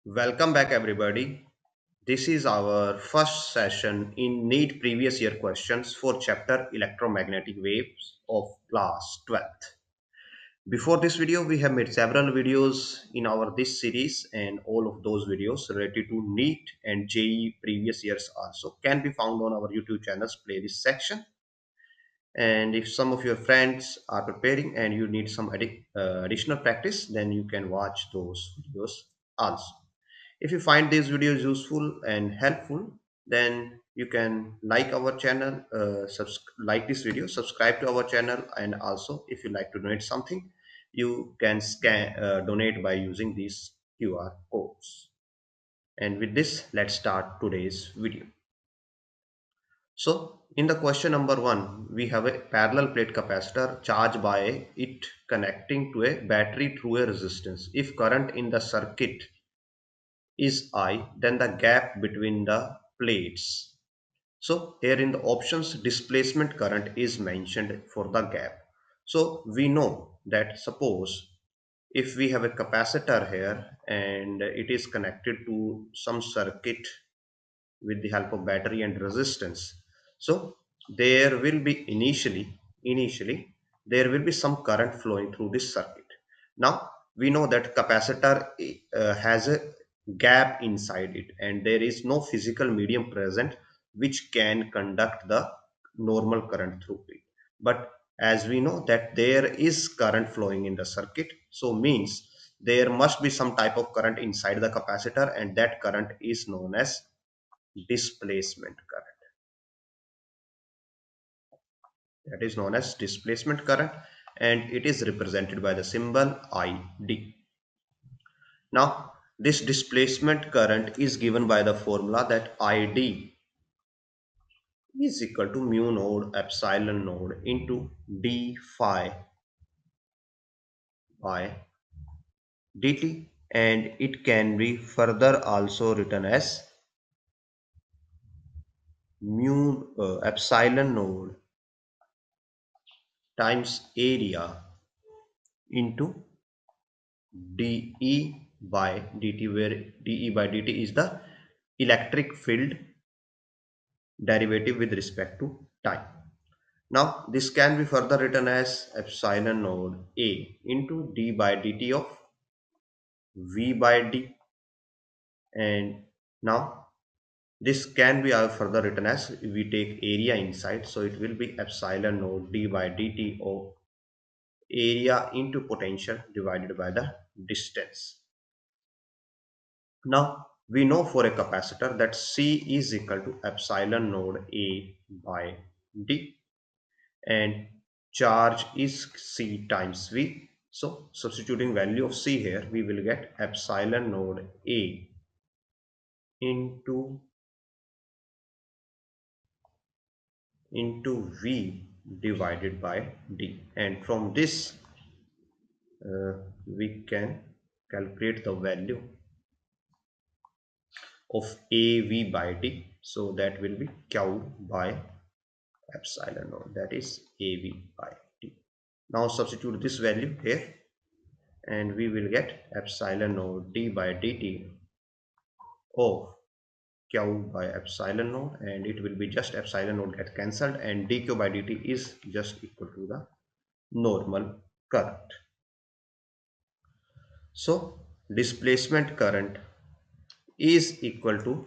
Welcome back, everybody. This is our first session in NEET previous year questions for chapter Electromagnetic Waves of class 12th. Before this video, we have made several videos in our this series, and all of those videos related to NEET and JEE previous years also can be found on our YouTube channel's playlist section. And if some of your friends are preparing and you need some additional practice, then you can watch those videos also. If you find these videos useful and helpful, then you can like our channel, like this video, subscribe to our channel, and also if you like to donate something, you can donate by using these QR codes. And with this, let's start today's video. So in the question number 1, we have a parallel plate capacitor charged by it connecting to a battery through a resistance. If current in the circuit is I, then the gap between the plates. So here in the options, displacement current is mentioned for the gap. So we know that suppose if we have a capacitor here and it is connected to some circuit with the help of battery and resistance. So there will be initially there will be some current flowing through this circuit. Now we know that capacitor has a gap inside it and there is no physical medium present which can conduct the normal current through it. But as we know that there is current flowing in the circuit, so means there must be some type of current inside the capacitor, and that current is known as displacement current. That is known as displacement current, and it is represented by the symbol ID. Now this displacement current is given by the formula that ID is equal to mu node epsilon node into d phi by dt, and it can be further also written as mu epsilon node times area into dE by dt, where dE by dt is the electric field derivative with respect to time. Now this can be further written as epsilon node A into d by dt of V by d, and now this can be further written as we take area inside, so it will be epsilon node d by dt of area into potential divided by the distance. Now we know for a capacitor that C is equal to epsilon node A by D, and charge is C times V. So substituting value of C here, we will get epsilon node A into V divided by D, and from this we can calculate the value of AV by D. So that will be Q by epsilon naught, that is AV by T. Now substitute this value here and we will get epsilon naught d by dt of Q by epsilon naught, and it will be just epsilon naught get cancelled and dq by dt is just equal to the normal current. So displacement current is equal to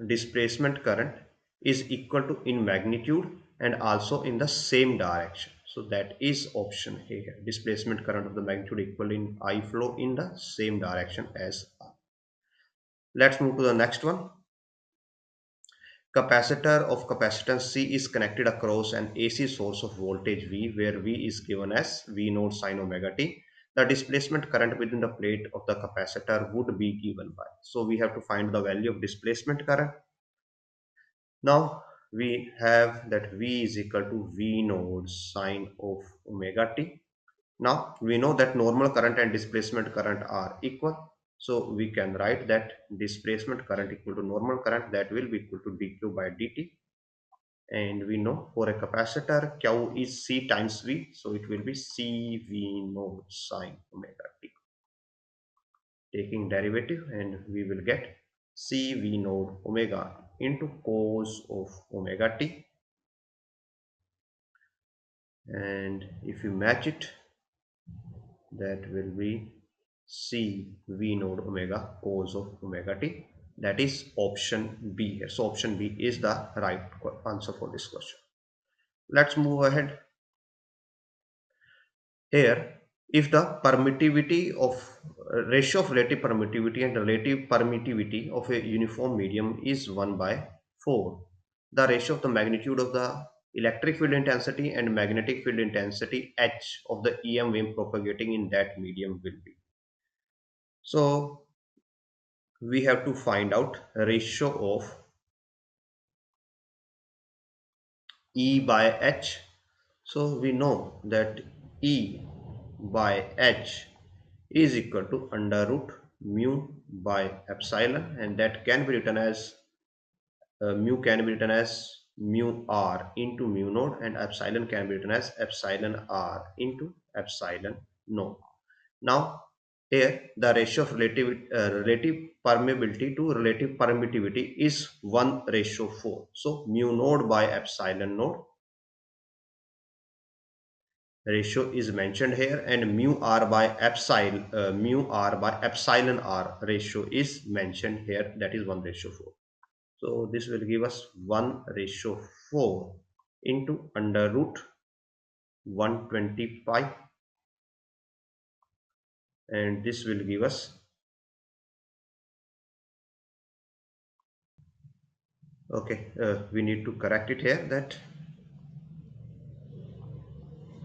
displacement current is equal to in magnitude and also in the same direction. So that is option here. Displacement current of the magnitude equal in I flow in the same direction as R. Let's move to the next one. Capacitor of capacitance C is connected across an AC source of voltage V, where V is given as V naught sin omega t. The displacement current within the plate of the capacitor would be given by. So we have to find the value of displacement current. Now we have that V is equal to V naught sine of omega t. Now we know that normal current and displacement current are equal. So we can write that displacement current equal to normal current, that will be equal to dq by dt. And we know for a capacitor, Q is C times V. So it will be CV node sine omega t. Taking derivative, and we will get CV node omega into cos of omega t. And if you match it, that will be C V node omega cos of omega t. That is option B here. So option B is the right answer for this question. Let's move ahead. Here, if the permittivity of ratio of relative permittivity and relative permittivity of a uniform medium is 1 by 4, the ratio of the magnitude of the electric field intensity and magnetic field intensity H of the EM wave propagating in that medium will be. So we have to find out ratio of E by H. So we know that E by H is equal to under root mu by epsilon, and that can be written as mu can be written as mu r into mu naught, and epsilon can be written as epsilon r into epsilon naught. Now here the ratio of relative permeability to relative permittivity is 1 ratio 4. So mu naught by epsilon naught ratio is mentioned here, and mu r by epsilon r ratio is mentioned here, that is 1 ratio 4. So this will give us 1 ratio 4 into under root 120 pi, and this will give us, okay, we need to correct it here, that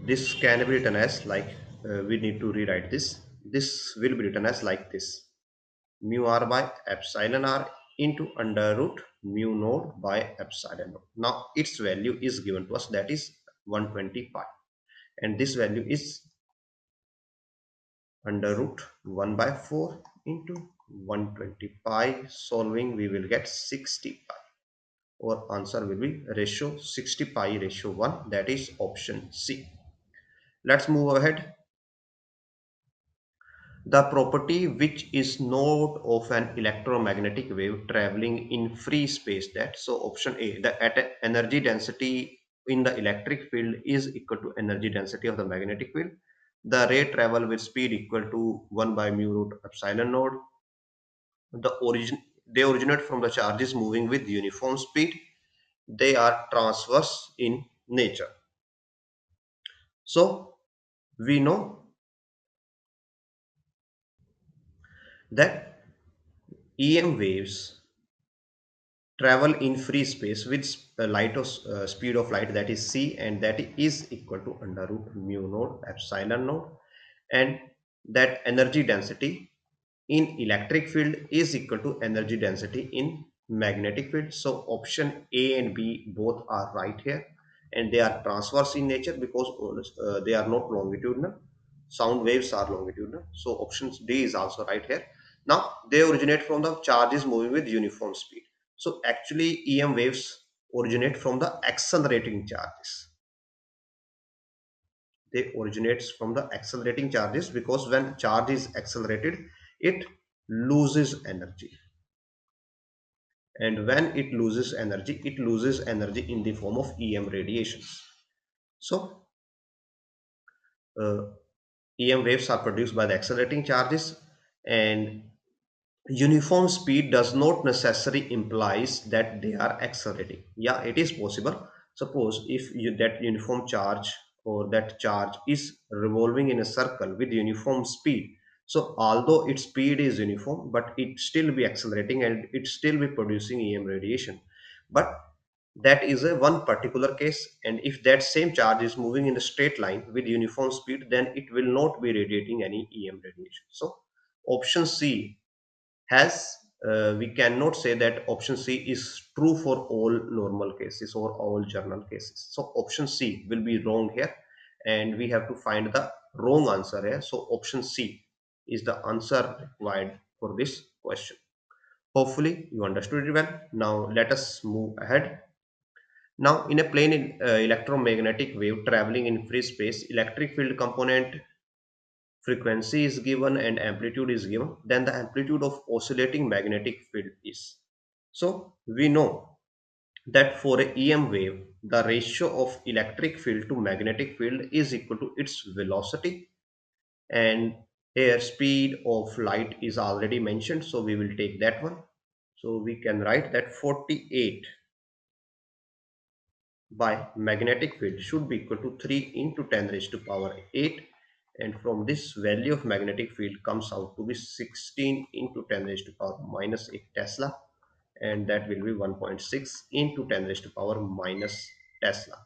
this can be written as like, we need to rewrite this will be written as like this: mu r by epsilon r into under root mu naught by epsilon naught. Now its value is given to us, that is 120 pi, and this value is under root 1 by 4 into 120 pi. Solving, we will get 60 pi. Our answer will be ratio 60 pi ratio 1, that is option C. Let's move ahead. The property which is not of an electromagnetic wave traveling in free space, that, so option A, the energy density in the electric field is equal to energy density of the magnetic field. The ray travel with speed equal to 1 by mu root epsilon naught. They originate from the charges moving with uniform speed. They are transverse in nature. So we know that EM waves travel in free space with light of speed of light, that is c, and that is equal to under root mu naught epsilon naught, and that energy density in electric field is equal to energy density in magnetic field. So option A and B both are right here, and they are transverse in nature because they are not longitudinal. Sound waves are longitudinal, so option D is also right here. Now they originate from the charges moving with uniform speed. So actually EM waves originate from the accelerating charges. They originates from the accelerating charges because when charge is accelerated, it loses energy, and when it loses energy in the form of EM radiations. So uh, EM waves are produced by the accelerating charges, and uniform speed does not necessarily implies that they are accelerating. Yeah, it is possible. Suppose if that uniform charge or that charge is revolving in a circle with uniform speed, so although its speed is uniform, but it still be accelerating and it still be producing EM radiation. But that is a one particular case, and if that same charge is moving in a straight line with uniform speed, then it will not be radiating any EM radiation. So option C has, we cannot say that option C is true for all normal cases or all general cases. So option C will be wrong here, and we have to find the wrong answer here. So option C is the answer required for this question. Hopefully you understood it well. Now let us move ahead. Now, in a plain electromagnetic wave traveling in free space, electric field component frequency is given and amplitude is given, then the amplitude of oscillating magnetic field is. So, we know that for a EM wave, the ratio of electric field to magnetic field is equal to its velocity, and here speed of light is already mentioned, so we will take that one. So we can write that 48 by magnetic field should be equal to 3 into 10 raised to power 8, and from this value of magnetic field comes out to be 16 into 10 raised to power minus 8 Tesla, and that will be 1.6 into 10 raised to power minus Tesla.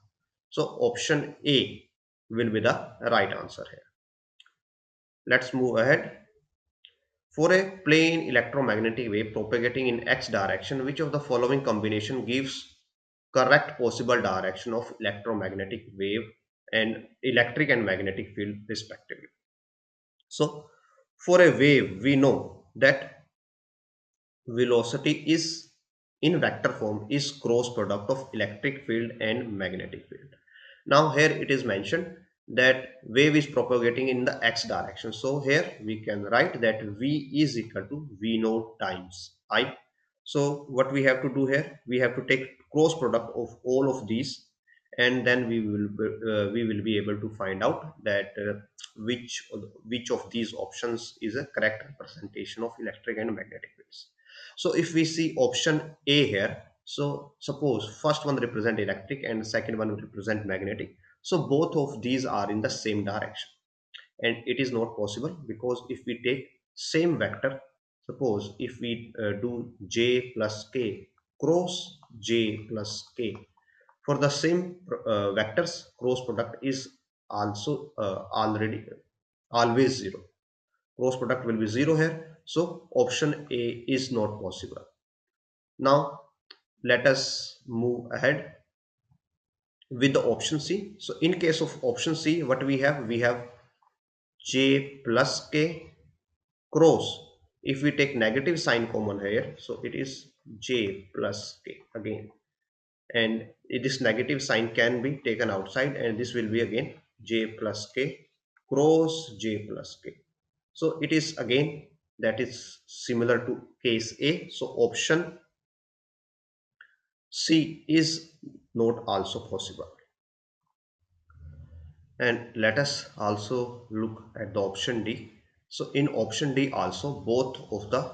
So option A will be the right answer here. Let's move ahead. For a plane electromagnetic wave propagating in x direction, which of the following combination gives correct possible direction of electromagnetic wave and electric and magnetic field respectively? So for a wave, we know that velocity is in vector form is cross product of electric field and magnetic field. Now here it is mentioned that wave is propagating in the x direction. So here we can write that v is equal to v naught times I. So what we have to do here, we have to take cross product of all of these, and then we will be able to find out that which of these options is a correct representation of electric and magnetic fields. So if we see option A here, so suppose first one represent electric and second one will represent magnetic. So both of these are in the same direction, and it is not possible because if we take same vector, suppose if we do j plus k cross j plus k, for the same vectors cross product is also already always zero. Cross product will be zero here, so option A is not possible. Now let us move ahead with the option C. So in case of option C, what we have? We have J plus K cross. If we take negative sign common here, so it is J plus K again. And this negative sign can be taken outside, and this will be again J plus K cross J plus K. So it is again that is similar to case A. So option C is not also possible. And let us also look at the option D. So in option D also both of the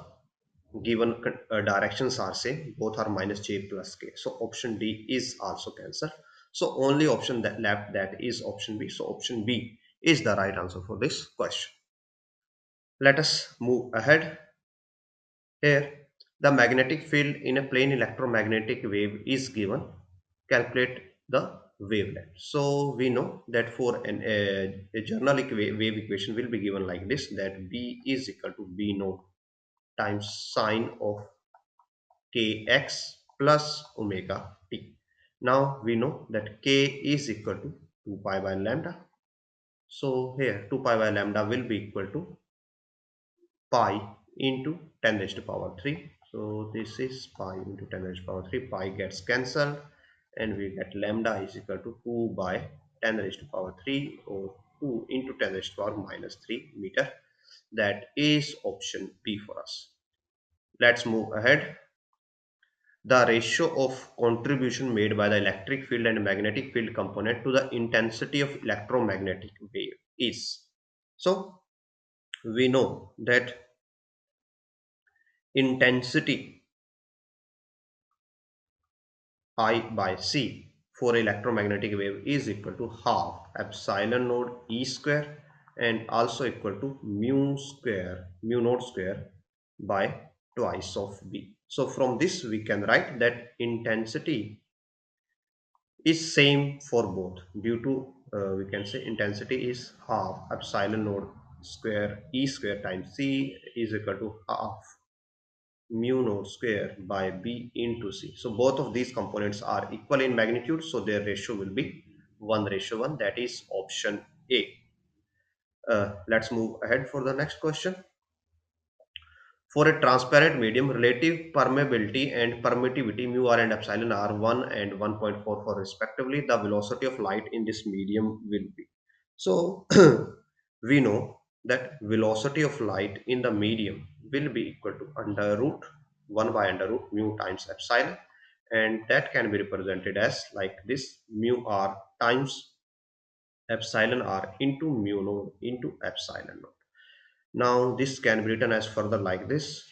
given directions are same, both are minus j plus k. So option D is also cancelled. So only option that left, that is option B. So option B is the right answer for this question. Let us move ahead. Here, the magnetic field in a plane electromagnetic wave is given. Calculate the wavelength. So we know that for a journalic wave equation will be given like this, that B is equal to B naught times sine of kx plus omega t. Now we know that k is equal to 2 pi by lambda. So here 2 pi by lambda will be equal to pi into 10 raised to power 3. So this is pi into 10 raised to power 3. Pi gets cancelled and we get lambda is equal to 2 by 10 raised to power 3, or 2 into 10 raised to power minus 3 meter. That is option B for us. Let's move ahead. The ratio of contribution made by the electric field and magnetic field component to the intensity of electromagnetic wave is. So we know that intensity I by C for electromagnetic wave is equal to half epsilon naught E square, and also equal to mu naught square by twice of B. So from this we can write that intensity is same for both, due to we can say intensity is half epsilon naught square E square times C is equal to half mu naught square by B into C. So both of these components are equal in magnitude, so their ratio will be 1:1. That is option A. Let's move ahead for the next question. For a transparent medium, relative permeability and permittivity mu r and epsilon are 1 and 1.44 respectively. The velocity of light in this medium will be. So we know that velocity of light in the medium will be equal to under root 1 by under root mu times epsilon, and that can be represented as like this: mu r times epsilon r into mu naught into epsilon naught. Now this can be written as further like this: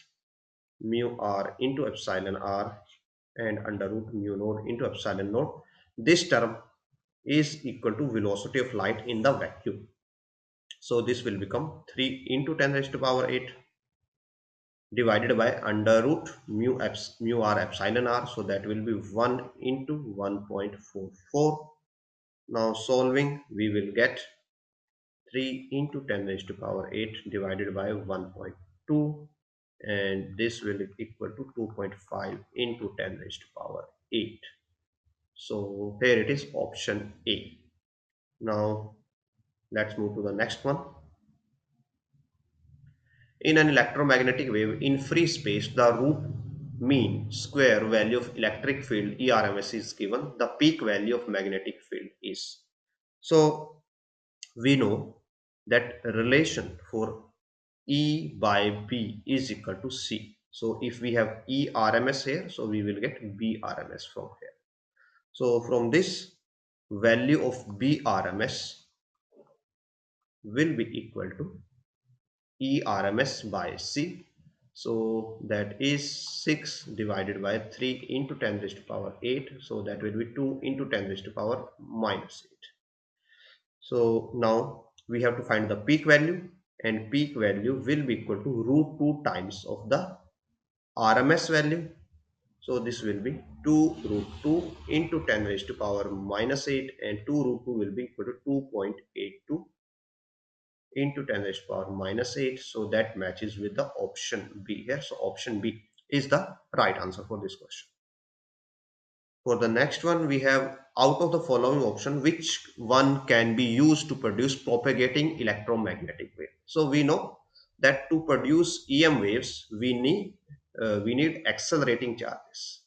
mu r into epsilon r and under root mu naught into epsilon naught. This term is equal to velocity of light in the vacuum. So this will become 3 into 10 raised to power 8 divided by under root mu r epsilon r. So that will be 1 into 1.44. Now solving, we will get 3 into 10 raised to power 8 divided by 1.2, and this will equal to 2.5 into 10 raised to power 8. So here it is, option A. Now let's move to the next one. In an electromagnetic wave in free space, the root mean square value of electric field ERMS is given. The peak value of magnetic field is. So we know that relation for E by B is equal to C. So if we have ERMS here, so we will get BRMS from here. So from this, value of BRMS will be equal to ERMS by C. So that is 6 divided by 3 into 10 raised to power 8. So that will be 2 into 10 raised to power minus 8. So now we have to find the peak value, and peak value will be equal to root 2 times of the RMS value. So this will be 2 root 2 into 10 raised to power minus 8, and 2 root 2 will be equal to 2.82 into 10 raised to power minus 8. So that matches with the option B here. So option B is the right answer for this question. For the next one, we have out of the following option, which one can be used to produce propagating electromagnetic wave? So we know that to produce EM waves, we need accelerating charges.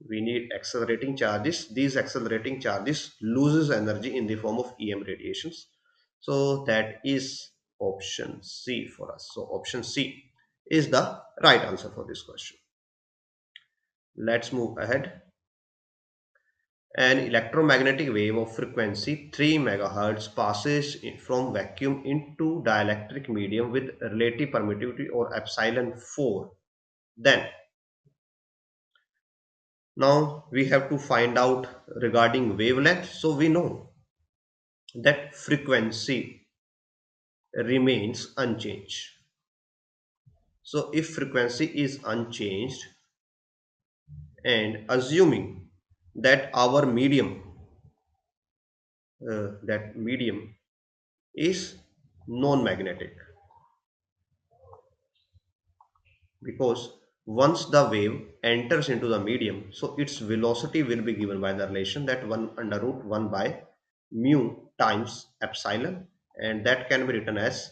We need accelerating charges. These accelerating charges loses energy in the form of EM radiations. So that is option C for us. So option C is the right answer for this question. Let's move ahead. An electromagnetic wave of frequency 3 MHz passes from vacuum into dielectric medium with relative permittivity or epsilon 4. Then, now we have to find out regarding wavelength. So we know that frequency remains unchanged. So if frequency is unchanged, and assuming that our medium is non-magnetic, because once the wave enters into the medium, so its velocity will be given by the relation that 1 under root 1 by mu times epsilon, and that can be written as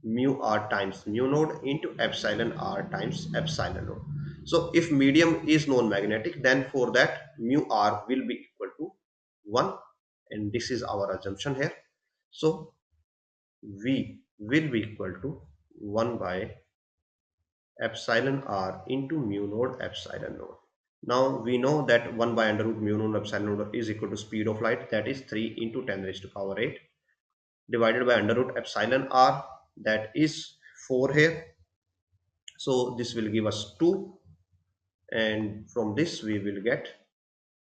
mu r times mu naught into epsilon r times epsilon naught. So if medium is non-magnetic, then for that mu r will be equal to 1, and this is our assumption here. So V will be equal to 1 by epsilon r into mu naught epsilon naught. Now we know that 1 by under root mu naught epsilon naught is equal to speed of light, that is 3 into 10 raised to power 8 divided by under root epsilon r, that is 4 here. So this will give us 2, and from this we will get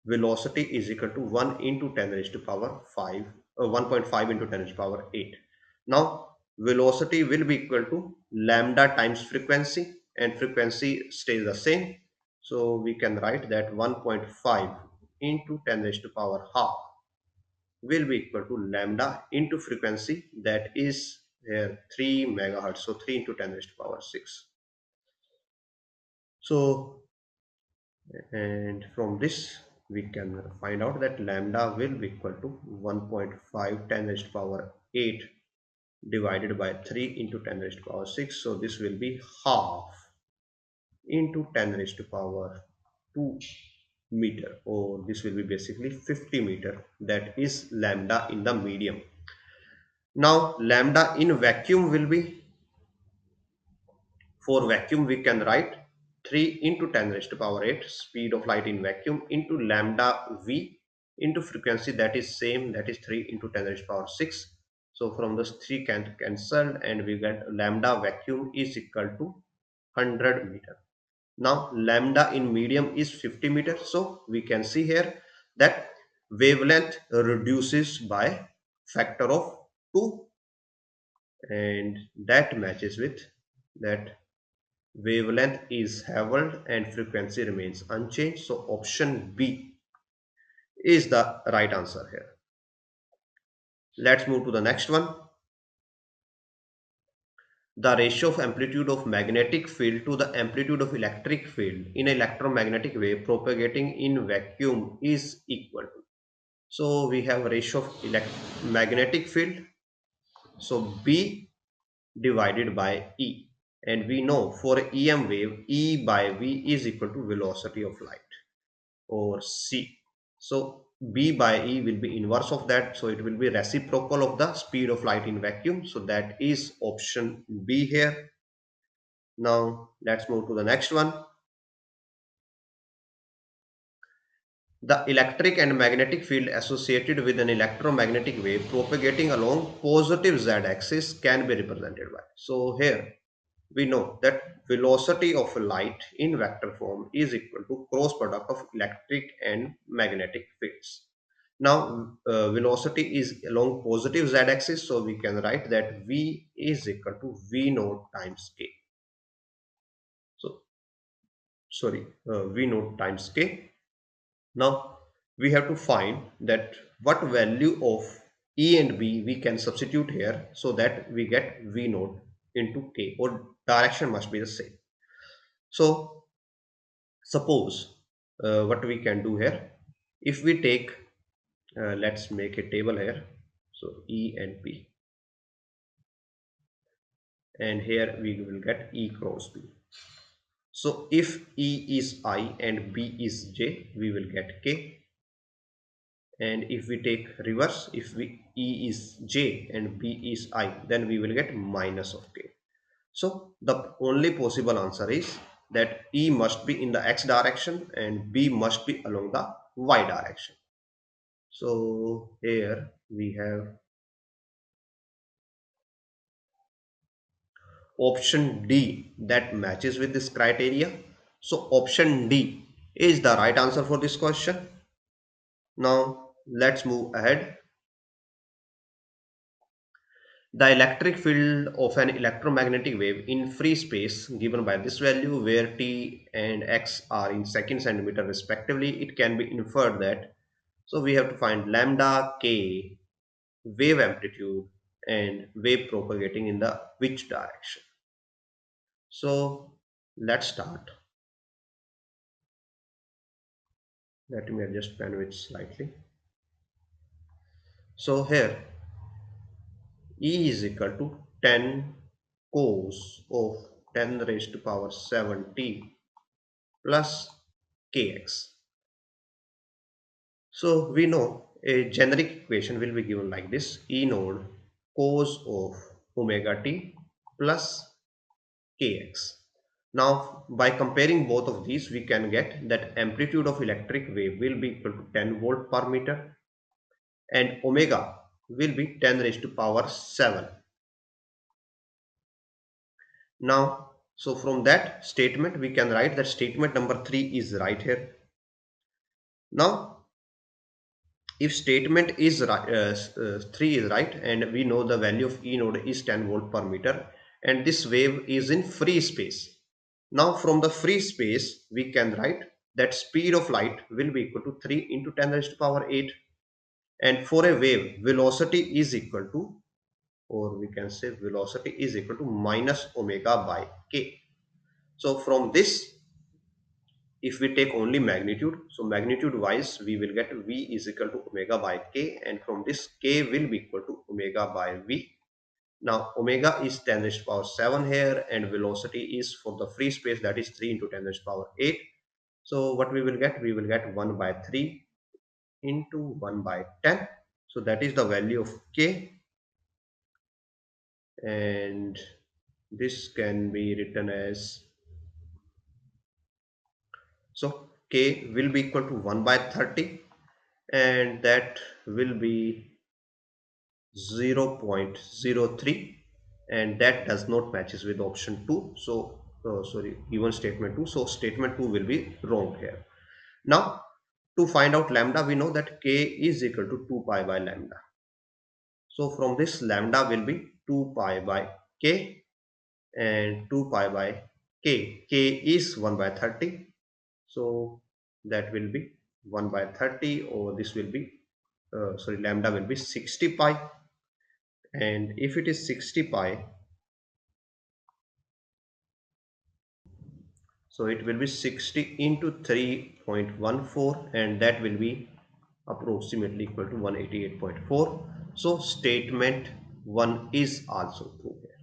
velocity is equal to 1 into 10 raised to power 5, 1.5 into 10 raised to power 8. Now velocity will be equal to lambda times frequency, and frequency stays the same. So we can write that 1.5 into 10 raised to power half will be equal to lambda into frequency, that is here 3 megahertz. So 3 into 10 raised to power 6. So, and from this we can find out that lambda will be equal to 1.5 10 raised to power 8 divided by 3 into 10 raised to power 6. So this will be half into 10 raised to power 2 meter, or this will be basically 50 meter. That is lambda in the medium. Now lambda in vacuum will be, for vacuum we can write 3 into 10 raised to power 8 speed of light in vacuum into lambda v into frequency, that is same, that is 3 into 10 raised to power 6. So from this 3 can cancel and we get lambda vacuum is equal to 100 meter. Now lambda in medium is 50 meter. So we can see here that wavelength reduces by factor of 2, and that matches with that wavelength is held and frequency remains unchanged. So option B is the right answer here. Let's move to the next one. The ratio of amplitude of magnetic field to the amplitude of electric field in electromagnetic wave propagating in vacuum is equal to. So we have a ratio of magnetic field. So B divided by E. And we know for EM wave, E by V is equal to velocity of light, or C. So B by E will be inverse of that. So it will be reciprocal of the speed of light in vacuum. So that is option B here. Now let's move to the next one. The electric and magnetic field associated with an electromagnetic wave propagating along positive z-axis can be represented by. So here we know that velocity of light in vector form is equal to cross product of electric and magnetic fields. Now velocity is along positive z-axis, so we can write that v is equal to v naught times k. So sorry, v naught times k. Now we have to find that what value of E and B we can substitute here so that we get V naught into K, or direction must be the same. So suppose what we can do here, if we take, let's make a table here. So E and B, and here we will get E cross B. So if E is I and B is J, we will get K. And if we take reverse, if E is J and B is I, then we will get minus of K. So the only possible answer is that E must be in the X direction and B must be along the Y direction. So here we have option D that matches with this criteria. So option D is the right answer for this question. Now let's move ahead. The electric field of an electromagnetic wave in free space given by this value, where t and x are in second centimeter respectively, it can be inferred that, so we have to find lambda, k, wave amplitude, and wave propagating in the which direction. So let's start. Let me adjust pen width slightly. So here E is equal to 10 cos of 10 raised to power 7t plus kx. So we know a generic equation will be given like this: E node cos of omega t plus kx. Now by comparing both of these, we can get that amplitude of electric wave will be equal to 10 volt per meter and omega will be 10 raised to power 7. Now, so from that statement we can write that statement number 3 is right here. Now if statement is right, 3 is right, and we know the value of E node is 10 volt per meter, and this wave is in free space. Now from the free space we can write that speed of light will be equal to 3 into 10 raised to power 8, and for a wave velocity is equal to, or we can say velocity is equal to minus omega by k. So from this, if we take only magnitude, so magnitude wise we will get V is equal to omega by k, and from this k will be equal to omega by V. Now omega is 10 raised to power 7 here, and velocity is for the free space, that is 3 into 10 raised to power 8. So what we will get? We will get 1 by 3 into 1 by 10. So that is the value of k, and this can be written as, so k will be equal to 1 by 30, and that will be 0.03, and that does not matches with option 2. So sorry, even statement 2. So statement 2 will be wrong here. Now to find out lambda, we know that k is equal to 2 pi by lambda. So from this, lambda will be 2 pi by k, and 2 pi by k is 1 by 30. So that will be 1 by 30, or this will be sorry, lambda will be 60 pi. And if it is 60 pi, so it will be 60 into 3.14, and that will be approximately equal to 188.4. So statement 1 is also true here.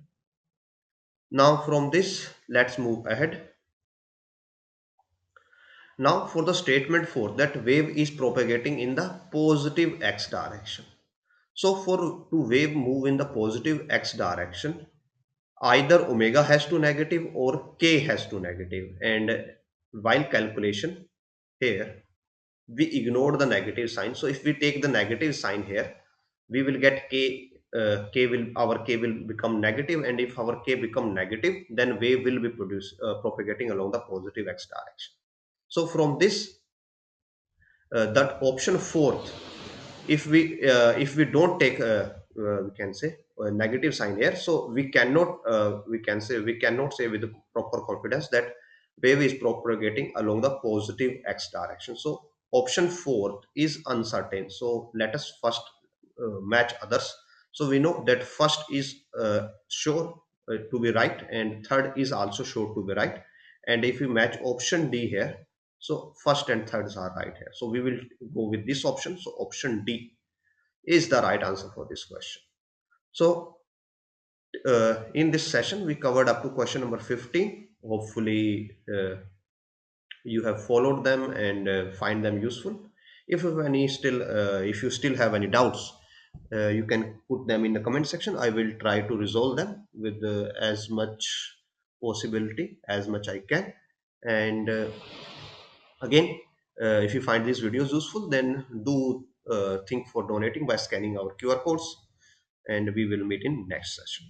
Now from this, let's move ahead. Now for the statement 4, that wave is propagating in the positive x direction. So for to wave move in the positive x direction, either omega has to negative or k has to negative. And while calculation here, we ignore the negative sign. So if we take the negative sign here, we will get our k will become negative, and if our k become negative, then wave will be propagating along the positive x direction. So from this, that option fourth, if we don't take we can say a negative sign here, so we cannot say with proper confidence that wave is propagating along the positive x direction. So option 4 is uncertain. So let us first match others. So we know that first is sure to be right, and third is also sure to be right. And if we match option D here, so first and thirds are right here. So we will go with this option. So option D is the right answer for this question. So in this session, we covered up to question number 15. Hopefully, you have followed them and find them useful. If you have any still, if you still have any doubts, you can put them in the comment section. I will try to resolve them with as much possibility as much I can. And again, if you find these videos useful, then do think for donating by scanning our QR codes, and we will meet in next session.